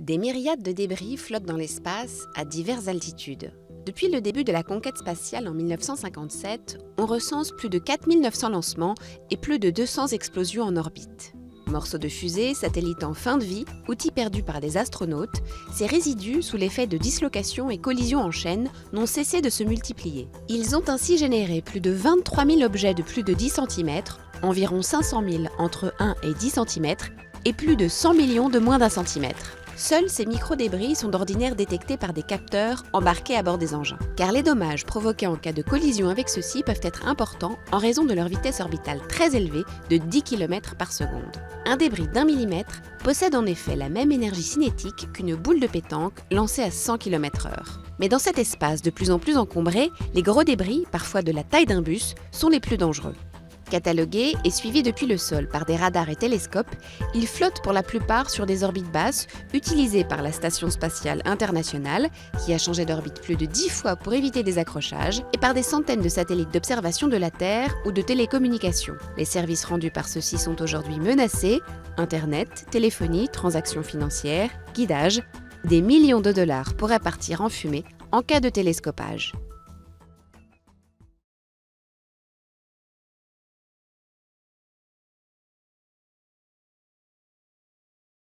Des myriades de débris flottent dans l'espace à diverses altitudes. Depuis le début de la conquête spatiale en 1957, on recense plus de 4900 lancements et plus de 200 explosions en orbite. Morceaux de fusées, satellites en fin de vie, outils perdus par des astronautes, ces résidus, sous l'effet de dislocations et collisions en chaîne, n'ont cessé de se multiplier. Ils ont ainsi généré plus de 23 000 objets de plus de 10 cm, environ 500 000 entre 1 et 10 cm, et plus de 100 millions de moins d'un centimètre. Seuls ces micro-débris sont d'ordinaire détectés par des capteurs embarqués à bord des engins, car les dommages provoqués en cas de collision avec ceux-ci peuvent être importants en raison de leur vitesse orbitale très élevée de 10 km par seconde. Un débris d'1 millimètre possède en effet la même énergie cinétique qu'une boule de pétanque lancée à 100 km/h. Mais dans cet espace de plus en plus encombré, les gros débris, parfois de la taille d'un bus, sont les plus dangereux. Catalogués et suivis depuis le sol par des radars et télescopes, ils flottent pour la plupart sur des orbites basses utilisées par la Station spatiale internationale, qui a changé d'orbite plus de 10 fois pour éviter des accrochages, et par des centaines de satellites d'observation de la Terre ou de télécommunications. Les services rendus par ceux-ci sont aujourd'hui menacés: Internet, téléphonie, transactions financières, guidage. Des millions de dollars pourraient partir en fumée en cas de télescopage.